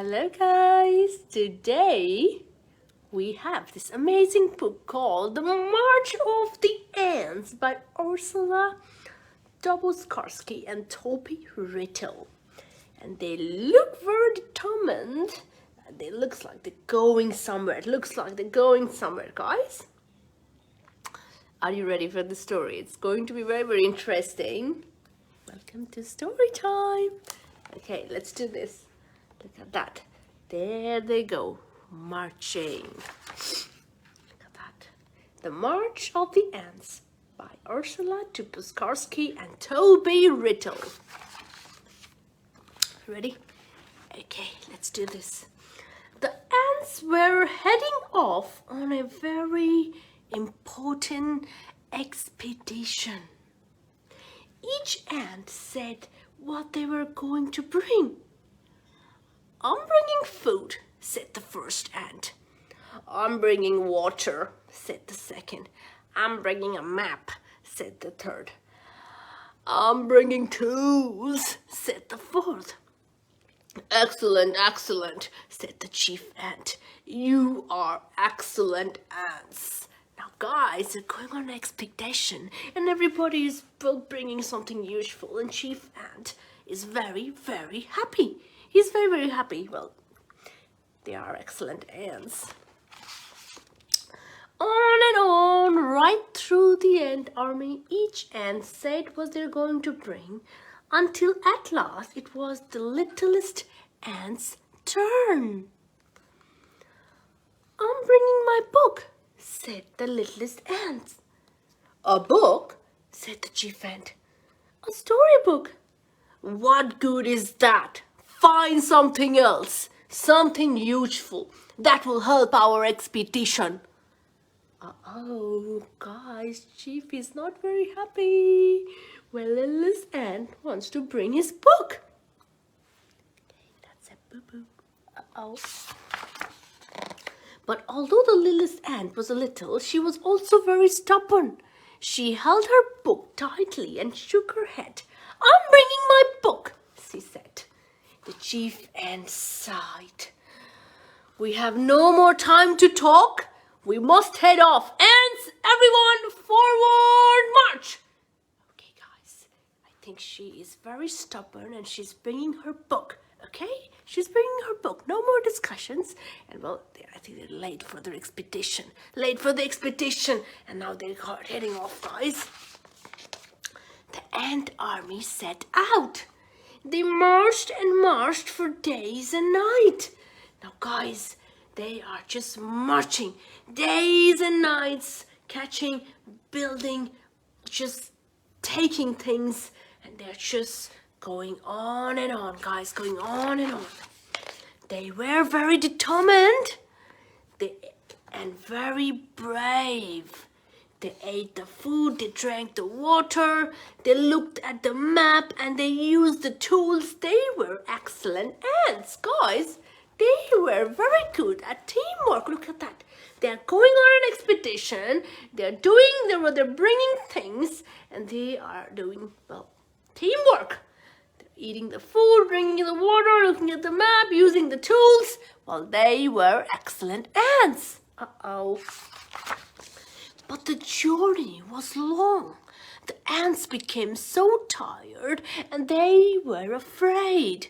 Hello guys! Today we have this amazing book called The March of the Ants by Ursula Dubosarsky and Tohby Riddle. And they look very determined. And it looks like they're going somewhere. It looks like they're going somewhere, guys. Are you ready for the story? It's going to be very, very interesting. Welcome to Storytime. Okay, let's do this. Look at that. There they go, marching. Look at that. The March of the Ants by Ursula Dubosarsky and Tohby Riddle. Ready? Okay, let's do this. The ants were heading off on a very important expedition. Each ant said what they were going to bring. "I'm bringing food," said the first ant. "I'm bringing water," said the second. "I'm bringing a map," said the third. "I'm bringing tools," said the fourth. "Excellent, excellent," said the chief ant. "You are excellent ants." Now guys, they're going on an expedition and everybody is bringing something useful, and chief ant is very, very happy. He's very, very happy. Well, they are excellent ants. On and on, right through the ant army, each ant said what they're going to bring, until at last it was the littlest ant's turn. "I'm bringing my book," said the littlest ant. "A book?" said the chief ant. "A storybook." "What good is that? Find something else, something useful that will help our expedition." Uh-oh, guys, chief is not very happy. Well, littlest ant wants to bring his book. Okay, that's a boo-boo. Uh-oh. But although the littlest ant was a little, she was also very stubborn. She held her book tightly and shook her head. "I'm bringing my book," she said. The chief ant sighed. "We have no more time to talk. We must head off. Ants, everyone, forward march!" Okay, guys, I think she is very stubborn and she's bringing her book. Okay, she's bringing her book. No more discussions. And well, I think they're late for their expedition. Late for the expedition. And now they're heading off, guys. The ant army set out. They marched and marched for days and nights. Now, guys, they are just marching days and nights, catching, building, just taking things, and they're just going on and on, guys, going on and on. They were very determined and very brave. They ate the food, they drank the water, they looked at the map, and they used the tools. They were excellent ants, guys. They were very good at teamwork. Look at that. They're going on an expedition. They're bringing things, and they are doing, well, teamwork. They're eating the food, bringing the water, looking at the map, using the tools. Well, they were excellent ants. Uh-oh. But the journey was long. The ants became so tired and they were afraid.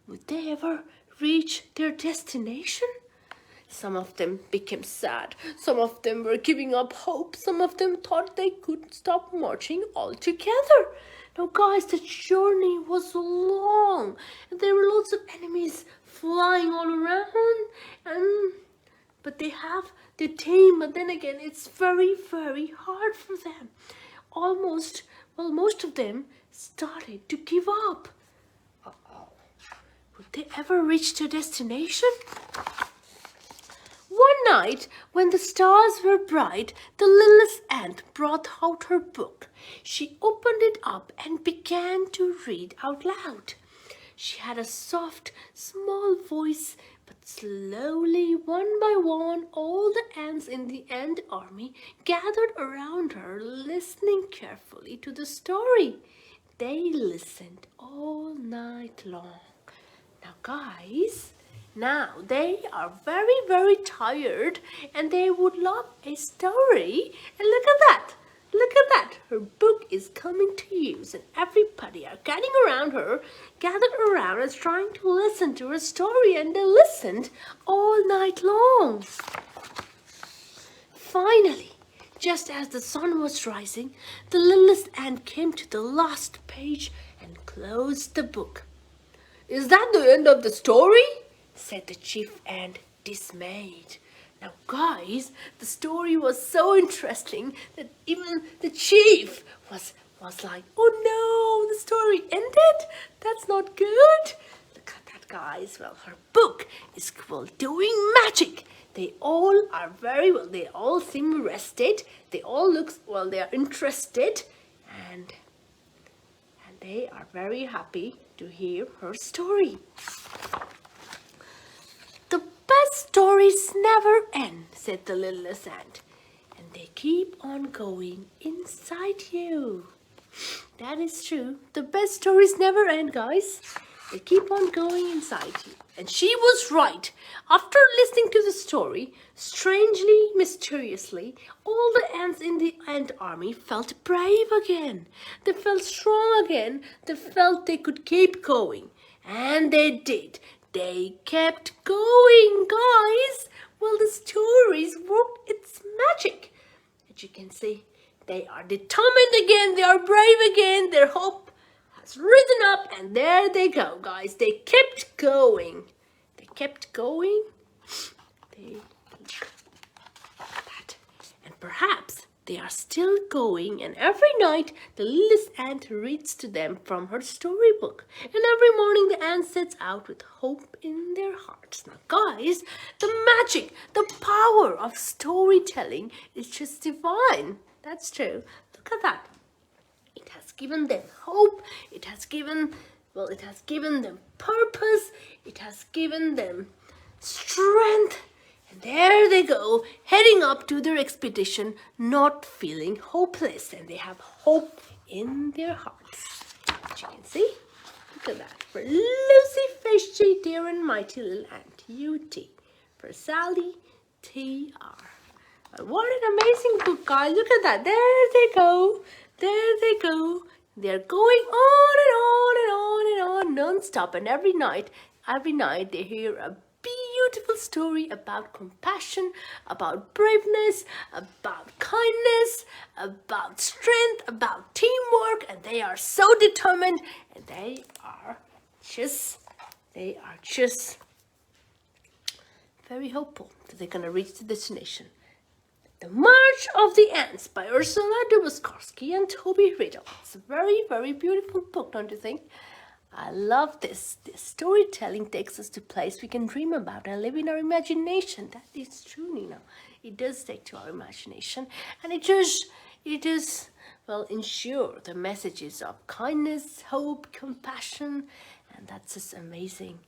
Would they ever reach their destination? Some of them became sad. Some of them were giving up hope. Some of them thought they could stop marching altogether. Now, guys, the journey was long. And there were lots of enemies flying all around. But they have the team, but then again, it's very, very hard for them. Most of them started to give up. Uh-oh. Would they ever reach their destination? One night, when the stars were bright, the littlest ant brought out her book. She opened it up and began to read out loud. She had a soft, small voice, but slowly, one by one, all the ants in the ant army gathered around her, listening carefully to the story. They listened all night long. Now, guys, Now they are very, very tired and they would love a story. And look at that. Look at that. Her book is coming to use and everybody are gathered around and trying to listen to her story, and they listened all night long. Finally, just as the sun was rising, the littlest ant came to the last page and closed the book. "Is that the end of the story?" said the chief ant, dismayed. Now guys, the story was so interesting that even the chief was like, "Oh no, the story ended? That's not good." Look at that, guys. Well, her book is called Doing Magic. They all are very well. They all seem rested. They all look, well, they are interested. And they are very happy to hear her story. "The best stories never end," said the littlest ant. "And they keep on going inside you." That is true. The best stories never end, guys. They keep on going inside you. And she was right. After listening to the story, strangely, mysteriously, all the ants in the ant army felt brave again. They felt strong again. They felt they could keep going. And they did. They kept going, guys. Well, the stories worked its magic. As you can see, they are determined again. They are brave again. Their hope has risen up, and there they go, guys. They kept going. They kept going. Look at that. And perhaps they are still going, and every night the littlest ant reads to them from her storybook. And every morning the ant sets out with hope in their hearts. Now, guys, the magic, the power of storytelling is just divine. That's true. Look at that. It has given them hope. It has given them purpose. It has given them strength. And there they go, heading up to their expedition, not feeling hopeless. And they have hope in their hearts. As you can see, look at that. For Lucy, Fishy, Dear and Mighty Little Ant, U.T. For Sally, T.R. What an amazing book, guys. Look at that. There they go. There they go. They're going on and on and on and on non-stop. And every night they hear a beautiful story about compassion, about braveness, about kindness, about strength, about teamwork. And they are so determined. And they are just very hopeful that they're going to reach the destination. The March of the Ants by Ursula Dubosarsky and Tohby Riddle. It's a very, very beautiful book, don't you think? I love this. This storytelling takes us to a place we can dream about and live in our imagination. That is true, Nina. It does take to our imagination. And it does, well, ensure the messages of kindness, hope, compassion. And that's just amazing.